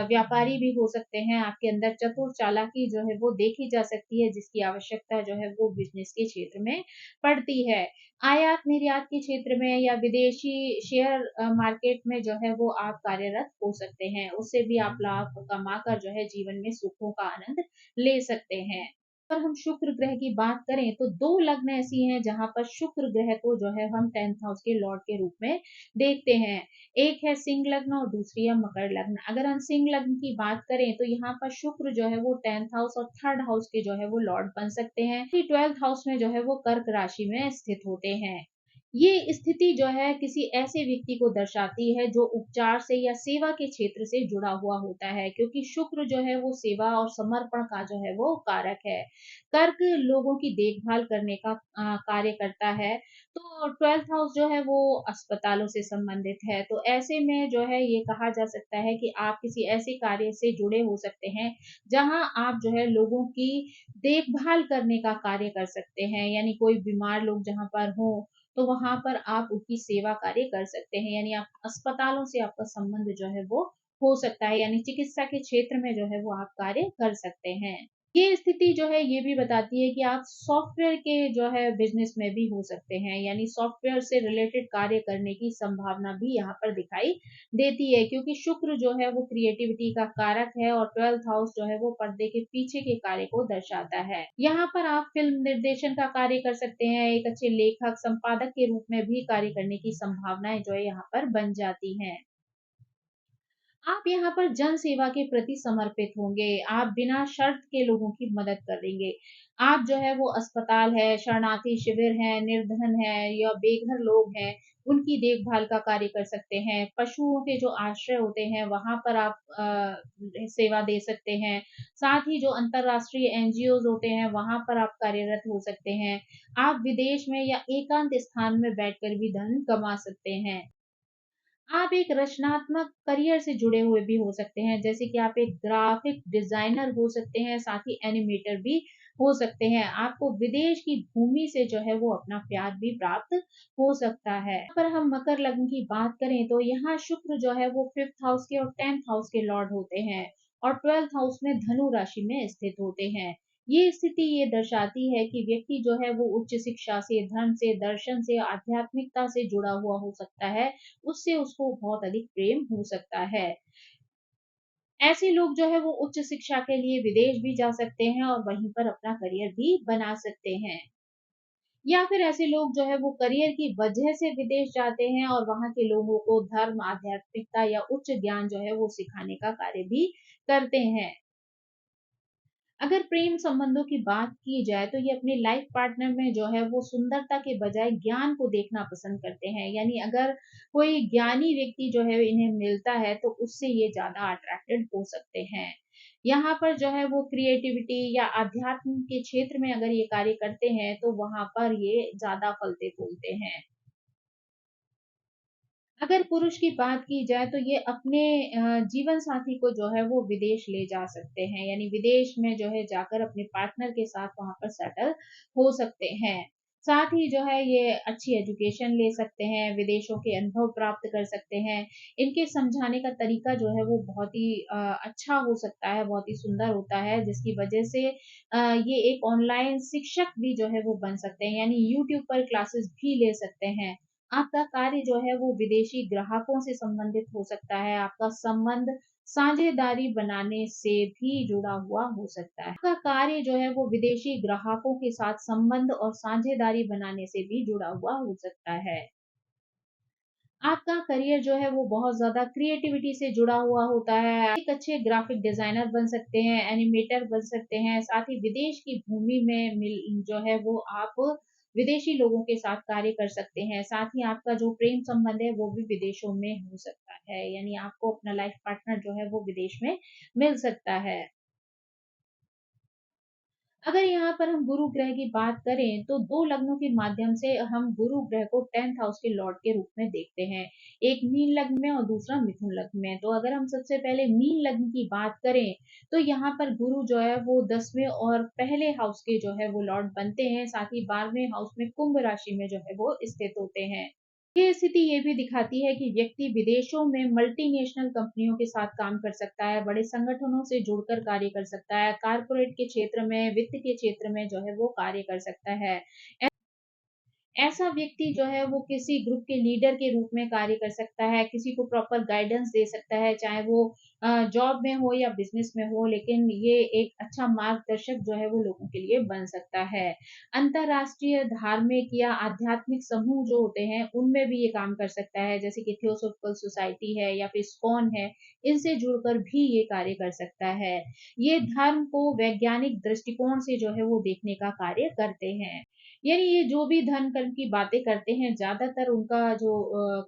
व्यापारी भी हो सकते हैं, आपके अंदर चतुर चालाकी जो है वो देखी जा सकती है, जिसकी आवश्यकता जो है वो बिज़नेस के क्षेत्र में पड़ती है। आयात-निर्यात के क्षेत्र में या विदेशी शेयर मार्केट में जो है वो आप कार्यरत हो सकते हैं, उससे भी आप लाभ कमाकर जो है जीवन में सुखों का आनंद ले सकते हैं। अगर हम शुक्र ग्रह की बात करें, तो 2 लग्न ऐसी हैं जहाँ पर शुक्र ग्रह को जो है हम 10th हाउस के लॉर्ड के रूप में देखते हैं। एक है सिंह लग्न और दूसरी है मकर लग्न। अगर हम सिंह लग्न की बात करें, तो यहाँ पर शुक्र जो है वो 10th हाउस और 3rd हाउस के जो है वो लॉर्ड बन सकते हैं। 12th हाउस में जो है वो कर्क राशि में स्थित होते हैं। ये स्थिति जो है किसी ऐसे व्यक्ति को दर्शाती है जो उपचार से या सेवा के क्षेत्र से जुड़ा हुआ होता है, क्योंकि शुक्र जो है वो सेवा और समर्पण का जो है वो कारक है। कर्क लोगों की देखभाल करने का कार्य करता है। तो 12th हाउस जो है वो अस्पतालों से संबंधित है। तो ऐसे में जो है ये कहा जा सकता है कि आप किसी ऐसे कार्य से जुड़े हो सकते हैं, जहाँ आप जो है लोगों की देखभाल करने का कार्य कर सकते हैं। यानी कोई बीमार लोग जहाँ पर हों, तो वहाँ पर आप उनकी सेवा कार्य कर सकते हैं। यानी आप अस्पतालों से आपका संबंध जो है वो हो सकता है, यानी चिकित्सा के क्षेत्र में जो है वो आप कार्य कर सकते हैं। ये स्थिति जो है ये भी बताती है कि आप सॉफ्टवेयर के जो है बिजनेस में भी हो सकते हैं, यानी सॉफ्टवेयर से रिलेटेड कार्य करने की संभावना भी यहाँ पर दिखाई देती है, क्योंकि शुक्र जो है वो क्रिएटिविटी का कारक है और 12th हाउस जो है वो पर्दे के पीछे के कार्य को दर्शाता है। यहाँ पर आप फिल्म निर्देशन का कार्य कर सकते हैं, एक अच्छे लेखक संपादक के रूप में भी कार्य करने की संभावनाएं जो है यहाँ पर बन जाती हैं। आप यहाँ पर जन सेवा के प्रति समर्पित होंगे, आप बिना शर्त के लोगों की मदद करेंगे। आप जो है वो अस्पताल है, शरणार्थी शिविर है, निर्धन है या बेघर लोग हैं, उनकी देखभाल का कार्य कर सकते हैं। पशुओं के जो आश्रय होते हैं, वहाँ पर आप सेवा दे सकते हैं। साथ ही जो अंतर्राष्ट्रीय एनजीओज़ होते हैं, वहाँ पर आप कार्यरत हो सकते हैं। आप विदेश में या एकांत स्थान में बैठकर भी धन कमा सकते हैं। आप एक रचनात्मक करियर से जुड़े हुए भी हो सकते हैं, जैसे कि आप एक ग्राफिक डिजाइनर हो सकते हैं, साथ ही एनिमेटर भी हो सकते हैं। आपको विदेश की भूमि से जो है वो अपना प्यार भी प्राप्त हो सकता है। पर हम मकर लग्न की बात करें तो यहाँ शुक्र जो है वो 5th हाउस के और 10th हाउस के लॉर्ड होते हैं और 12th हाउस में धनु राशि में स्थित होते हैं। ये स्थिति ये दर्शाती है कि व्यक्ति जो है वो उच्च शिक्षा से, धन से, दर्शन से, आध्यात्मिकता से जुड़ा हुआ हो सकता है, उससे उसको बहुत अधिक प्रेम हो सकता है। ऐसे लोग जो है वो उच्च शिक्षा के लिए विदेश भी जा सकते हैं और वहीं पर अपना करियर भी बना सकते हैं। या फिर ऐसे लोग जो है वो करियर की वजह से विदेश जाते हैं और वहाँ के लोगों को धर्म, आध्यात्मिकता या उच्च ज्ञान जो है वो सिखाने का कार्य भी करते हैं। अगर प्रेम संबंधों की बात की जाए तो ये अपने लाइफ पार्टनर में जो है वो सुंदरता के बजाय ज्ञान को देखना पसंद करते हैं, यानी अगर कोई ज्ञानी व्यक्ति जो है इन्हें मिलता है तो उससे ये ज्यादा अट्रैक्टेड हो सकते हैं। यहाँ पर जो है वो क्रिएटिविटी या अध्यात्म के क्षेत्र में अगर ये कार्य करते हैं तो वहां पर ये ज्यादा फलते फूलते हैं। अगर पुरुष की बात की जाए तो ये अपने जीवन साथी को जो है वो विदेश ले जा सकते हैं, यानी विदेश में जो है जाकर अपने पार्टनर के साथ वहां पर सेटल हो सकते हैं। साथ ही जो है ये अच्छी एजुकेशन ले सकते हैं, विदेशों के अनुभव प्राप्त कर सकते हैं। इनके समझाने का तरीका जो है वो बहुत ही अच्छा हो सकता है, बहुत ही सुंदर होता है, जिसकी वजह से ये एक ऑनलाइन शिक्षक भी जो है वो बन सकते हैं, यानी यूट्यूब पर क्लासेस भी ले सकते हैं। आपका कार्य जो है वो विदेशी ग्राहकों से संबंधित हो सकता है। आपका संबंध साझेदारी बनाने से भी जुड़ा हुआ हो सकता है। आपका कार्य जो है वो विदेशी ग्राहकों के साथ संबंध और साझेदारी बनाने से भी जुड़ा हुआ हो सकता है। आपका करियर जो है वो बहुत ज़्यादा क्रिएटिविटी से जुड़ा हुआ होता है। एक अच्छे ग्राफिक डिज़ाइनर बन सकते हैं, एनिमेटर बन सकते हैं, साथ ही विदेश की भूमि में मिल जो है वो आप विदेशी लोगों के साथ कार्य कर सकते हैं। साथ ही आपका जो प्रेम संबंध है वो भी विदेशों में हो सकता है, यानी आपको अपना लाइफ पार्टनर जो है वो विदेश में मिल सकता है। अगर यहाँ पर हम गुरु ग्रह की बात करें तो 2 लग्नों के माध्यम से हम गुरु ग्रह को 10th हाउस के लॉर्ड के रूप में देखते हैं। एक मीन लग्न में और दूसरा मिथुन लग्न में। तो अगर हम सबसे पहले मीन लग्न की बात करें तो यहाँ पर गुरु जो है वो 10वें और पहले हाउस के जो है वो लॉर्ड बनते हैं, साथ ही 12वें हाउस में कुंभ राशि में जो है वो स्थित होते हैं। ये स्थिति ये भी दिखाती है कि व्यक्ति विदेशों में मल्टीनेशनल कंपनियों के साथ काम कर सकता है, बड़े संगठनों से जुड़कर कार्य कर सकता है, कारपोरेट के क्षेत्र में, वित्त के क्षेत्र में जो है वो कार्य कर सकता है। ऐसा व्यक्ति जो है वो किसी ग्रुप के लीडर के रूप में कार्य कर सकता है, किसी को प्रॉपर गाइडेंस दे सकता है, चाहे वो जॉब में हो या बिजनेस में हो, लेकिन ये एक अच्छा मार्गदर्शक जो है वो लोगों के लिए बन सकता है। अंतरराष्ट्रीय धार्मिक या आध्यात्मिक समूह जो होते हैं उनमें भी ये काम कर सकता है, जैसे कि थियोसॉफिकल सोसाइटी है या फिर इस्कॉन है, इनसे जुड़कर भी ये कार्य कर सकता है। ये धर्म को वैज्ञानिक दृष्टिकोण से जो है वो देखने का कार्य करते हैं। यानी ये जो भी धन कर्म की बातें करते हैं, ज़्यादातर उनका जो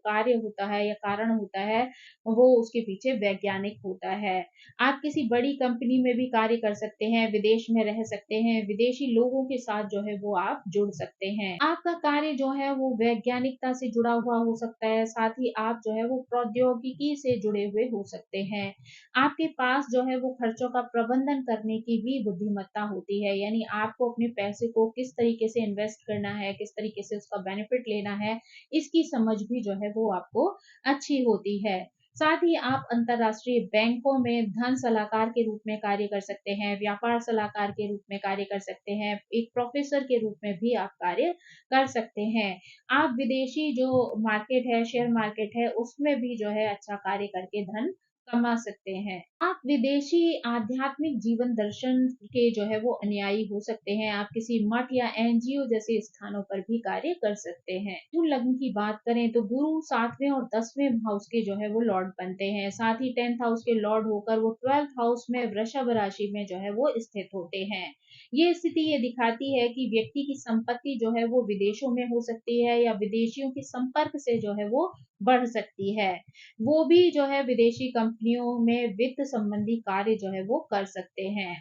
कार्य होता है या कारण होता है, वो उसके पीछे वैज्ञानिक होता है। आप किसी बड़ी कंपनी में भी कार्य कर सकते हैं, विदेश में रह सकते हैं, विदेशी लोगों के साथ जो है वो आप जुड़ सकते हैं। आपका कार्य जो है वो वैज्ञानिकता से जुड़ा हुआ हो सकता है, साथ ही आप जो है वो प्रौद्योगिकी से जुड़े हुए हो सकते हैं। आपके पास जो है वो खर्चों का प्रबंधन करने की भी बुद्धिमत्ता होती है, यानी आपको अपने पैसे को किस तरीके से इन्वेस्ट करना है, किस तरीके से उसका बेनिफिट लेना है, इसकी समझ भी जो है वो आपको अच्छी होती है। साथ ही आप अंतर्राष्ट्रीय बैंकों में धन सलाहकार के रूप में कार्य कर सकते हैं, व्यापार सलाहकार के रूप में कार्य कर सकते हैं, एक प्रोफेसर के रूप में भी आप कार्य कर सकते हैं। आप विदेशी जो मार्केट है, शेयर मार्केट है, उसमें भी जो है अच्छा कार्य करके धन कमा सकते हैं। आप विदेशी आध्यात्मिक जीवन दर्शन के जो है वो अनुयायी हो सकते हैं। आप किसी मठ या एनजीओ जैसे स्थानों पर भी कार्य कर सकते हैं। गुरु लग्न की बात करें तो गुरु 7वें और 10वें हाउस के जो है वो लॉर्ड बनते हैं। साथ ही 10th हाउस के लॉर्ड होकर वो 12th हाउस में वृषभ राशि में जो है वो स्थित होते हैं। ये स्थिति ये दिखाती है कि व्यक्ति की संपत्ति जो है वो विदेशों में हो सकती है या विदेशियों के संपर्क से जो है वो बढ़ सकती है। वो भी जो है विदेशी कंपनियों में वित्त संबंधी कार्य जो है वो कर सकते हैं।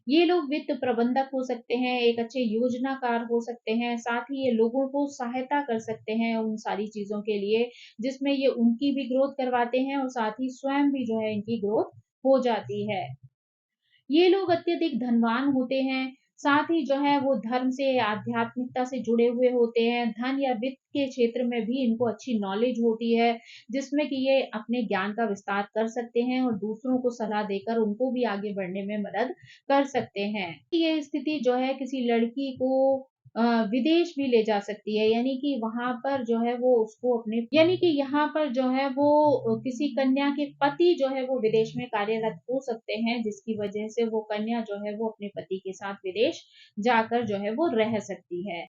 ये लोग वित्त प्रबंधक हो सकते हैं, एक अच्छे योजनाकार हो सकते हैं, साथ ही ये लोगों को सहायता कर सकते हैं उन सारी चीज़ों के लिए, जिसमें ये उनकी भी ग्रोथ करवाते हैं और साथ ही स्वयं भी जो है इनकी ग्रोथ हो जाती है। ये लोग अत्यधिक धनवान होते हैं, साथ ही जो है वो धर्म से, आध्यात्मिकता से जुड़े हुए होते हैं। धन या वित्त के क्षेत्र में भी इनको अच्छी नॉलेज होती है, जिसमें कि ये अपने ज्ञान का विस्तार कर सकते हैं और दूसरों को सलाह देकर उनको भी आगे बढ़ने में मदद कर सकते हैं। ये स्थिति जो है किसी लड़की को अ, विदेश भी ले जा सकती है, यानी कि वहाँ पर जो है वो उसको अपने यानी कि यहाँ पर जो है वो किसी कन्या के पति जो है वो विदेश में कार्यरत हो सकते हैं, जिसकी वजह से वो कन्या जो है वो अपने पति के साथ विदेश जाकर जो है वो रह सकती है।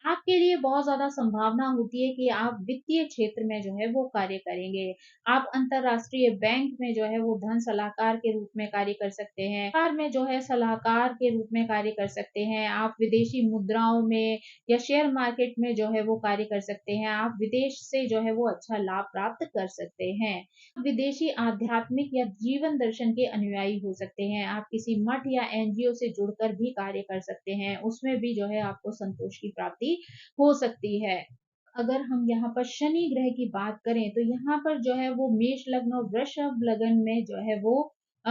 आपके लिए बहुत ज़्यादा संभावना होती है कि आप वित्तीय क्षेत्र में जो है वो कार्य करेंगे। आप अंतर्राष्ट्रीय बैंक में जो है वो धन सलाहकार के रूप में कार्य कर सकते हैं। व्यापार में जो है सलाहकार के रूप में कार्य कर सकते हैं। आप विदेशी मुद्राओं में या शेयर मार्केट में जो है वो कार्य कर सकते हैं। आप विदेश से जो है वो अच्छा लाभ प्राप्त कर सकते हैं। विदेशी आध्यात्मिक या जीवन दर्शन के अनुयायी हो सकते हैं। आप किसी मठ या एनजीओ से जुड़कर भी कार्य कर सकते हैं। उसमें भी जो है आपको संतोष की प्राप्ति हो सकती है। अगर हम यहाँ पर शनि ग्रह की बात करें तो यहाँ पर जो है वो मेष लग्न और वृषभ लग्न में जो है वो अ,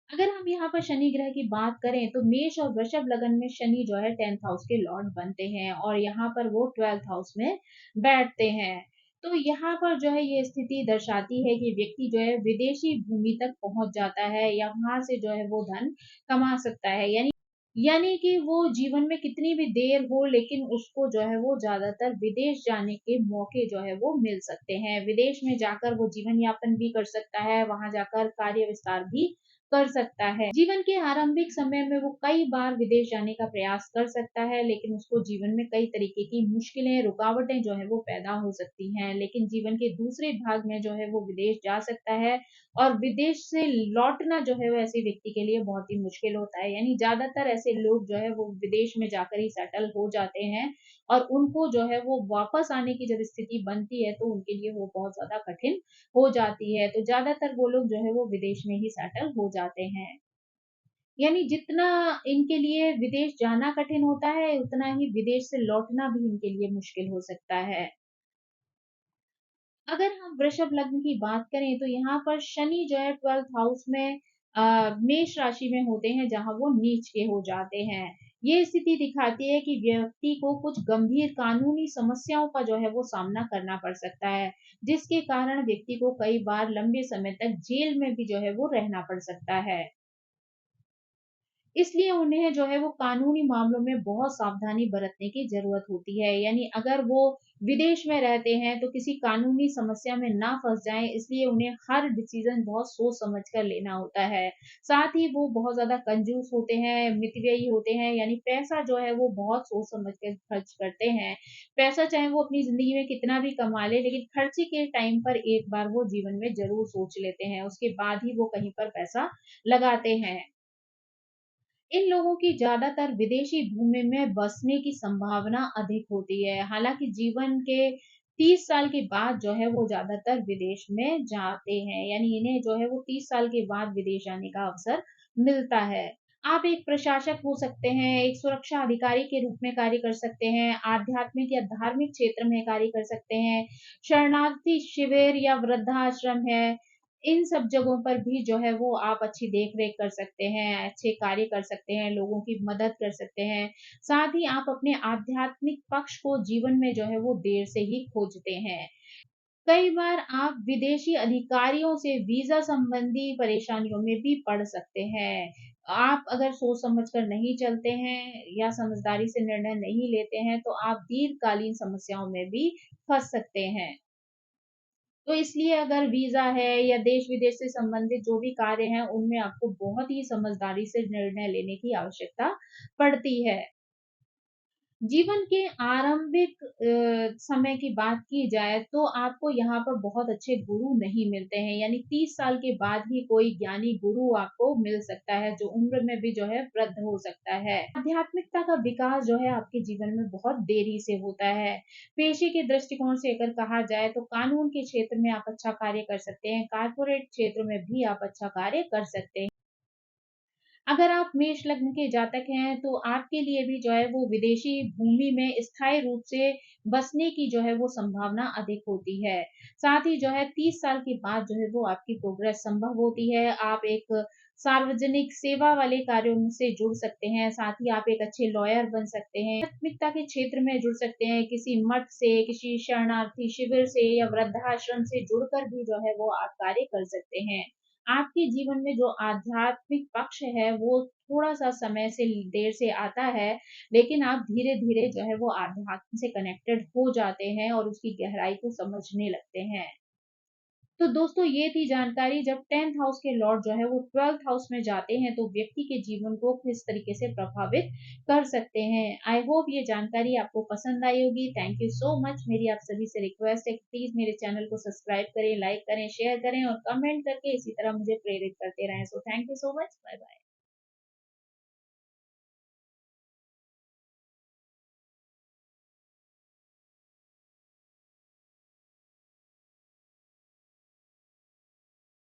अगर हम यहाँ पर शनि ग्रह की बात करें तो मेष और वृषभ लग्न में शनि जो है 10th हाउस के लॉर्ड बनते हैं और यहाँ पर वो 12th हाउस में बैठते हैं। तो यहाँ पर जो है ये स्थिति दर्शाती है कि व्यक्ति जो है विदेशी भूमि तक पहुंच जाता है या वहां से जो है वो धन कमा सकता है। यानी कि वो जीवन में कितनी भी देर हो लेकिन उसको जो है वो ज़्यादातर विदेश जाने के मौके जो है वो मिल सकते हैं। विदेश में जाकर वो जीवन यापन भी कर सकता है, वहाँ जाकर कार्य विस्तार भी कर सकता है। जीवन के आरंभिक समय में वो कई बार विदेश जाने का प्रयास कर सकता है, लेकिन उसको जीवन में कई तरीके की मुश्किलें, रुकावटें जो है वो पैदा हो सकती हैं। लेकिन जीवन के दूसरे भाग में जो है वो विदेश जा सकता है और विदेश से लौटना जो है वो ऐसे व्यक्ति के लिए बहुत ही मुश्किल होता है। यानी ज़्यादातर ऐसे लोग जो है वो विदेश में जाकर ही सेटल हो जाते हैं और उनको जो है वो वापस आने की जब स्थिति बनती है तो उनके लिए वो बहुत ज़्यादा कठिन हो जाती है। तो ज़्यादातर वो लोग जो है वो विदेश में ही सेटल हो जाते हैं। यानी जितना इनके लिए विदेश जाना कठिन होता है, उतना ही विदेश से लौटना भी इनके लिए मुश्किल हो सकता है। अगर हम वृषभ लग्न की बात करें तो यहाँ पर शनि जो है 12th हाउस में मेष राशि में होते हैं जहाँ वो नीच के हो जाते हैं। ये स्थिति दिखाती है कि व्यक्ति को कुछ गंभीर कानूनी समस्याओं का जो है वो सामना करना पड़ सकता है, जिसके कारण व्यक्ति को कई बार लंबे समय तक जेल में भी जो है वो रहना पड़ सकता है। इसलिए उन्हें जो है वो कानूनी मामलों में बहुत सावधानी बरतने की ज़रूरत होती है। यानी अगर वो विदेश में रहते हैं तो किसी कानूनी समस्या में ना फँस जाएँ, इसलिए उन्हें हर डिसीज़न बहुत सोच समझ कर लेना होता है। साथ ही वो बहुत ज़्यादा कंजूस होते हैं, मितव्ययी होते हैं, यानी पैसा जो है वो बहुत सोच समझ कर खर्च करते हैं। पैसा चाहे वो अपनी ज़िंदगी में कितना भी कमा लें, लेकिन खर्चे के टाइम पर एक बार वो जीवन में ज़रूर सोच लेते हैं, उसके बाद ही वो कहीं पर पैसा लगाते हैं। इन लोगों की ज़्यादातर विदेशी भूमि में बसने की संभावना अधिक होती है। हालाँकि जीवन के 30 साल के बाद जो है वो ज़्यादातर विदेश में जाते हैं, यानी इन्हें जो है वो 30 साल के बाद विदेश जाने का अवसर मिलता है। आप एक प्रशासक हो सकते हैं, एक सुरक्षा अधिकारी के रूप में कार्य कर सकते हैं, आध्यात्मिक या धार्मिक क्षेत्र में कार्य कर सकते हैं, शरणार्थी शिविर या वृद्धाश्रम है, इन सब जगहों पर भी जो है वो आप अच्छी देख-रेख कर सकते हैं, अच्छे कार्य कर सकते हैं, लोगों की मदद कर सकते हैं। साथ ही आप अपने आध्यात्मिक पक्ष को जीवन में जो है वो देर से ही खोजते हैं। कई बार आप विदेशी अधिकारियों से वीज़ा संबंधी परेशानियों में भी पड़ सकते हैं। आप अगर सोच समझ कर नहीं चलते हैं या समझदारी से निर्णय नहीं लेते हैं, तो आप दीर्घकालीन समस्याओं में भी फँस सकते हैं। तो इसलिए अगर वीज़ा है या देश-विदेश से संबंधित जो भी कार्य हैं, उनमें आपको बहुत ही समझदारी से निर्णय लेने की आवश्यकता पड़ती है। जीवन के आरंभिक समय की बात की जाए तो आपको यहाँ पर बहुत अच्छे गुरु नहीं मिलते हैं, यानी 30 साल के बाद ही कोई ज्ञानी गुरु आपको मिल सकता है, जो उम्र में भी जो है वृद्ध हो सकता है। आध्यात्मिकता का विकास जो है आपके जीवन में बहुत देरी से होता है। पेशे के दृष्टिकोण से अगर कहा जाए तो कानून के क्षेत्र में आप अच्छा कार्य कर सकते हैं, कारपोरेट क्षेत्र में भी आप अच्छा कार्य कर सकते हैं। अगर आप मेष लग्न के जातक हैं, तो आपके लिए भी जो है वो विदेशी भूमि में स्थायी रूप से बसने की जो है वो संभावना अधिक होती है। साथ ही जो है 30 साल के बाद जो है वो आपकी प्रोग्रेस संभव होती है। आप एक सार्वजनिक सेवा वाले कार्यों से जुड़ सकते हैं, साथ ही आप एक अच्छे लॉयर बन सकते हैं। आध्यात्मिकता के क्षेत्र में जुड़ सकते हैं, किसी मठ से, किसी शरणार्थी शिविर से या वृद्धाश्रम से जुड़कर भी जो है वो आप कार्य कर सकते हैं। आपके जीवन में जो आध्यात्मिक पक्ष है वो थोड़ा-सा समय से देर से आता है, लेकिन आप धीरे-धीरे जो है वो आध्यात्म से कनेक्टेड हो जाते हैं और उसकी गहराई को समझने लगते हैं। तो दोस्तों ये थी जानकारी, जब 10th हाउस के लॉर्ड जो है वो 12th हाउस में जाते हैं तो व्यक्ति के जीवन को किस तरीके से प्रभावित कर सकते हैं। आई होप ये जानकारी आपको पसंद आई होगी। Thank you so much. मेरी आप सभी से रिक्वेस्ट है कि प्लीज मेरे चैनल को सब्सक्राइब करें, लाइक करें, शेयर करें और कमेंट करके इसी तरह मुझे प्रेरित करते रहें। So thank you so much. Bye bye.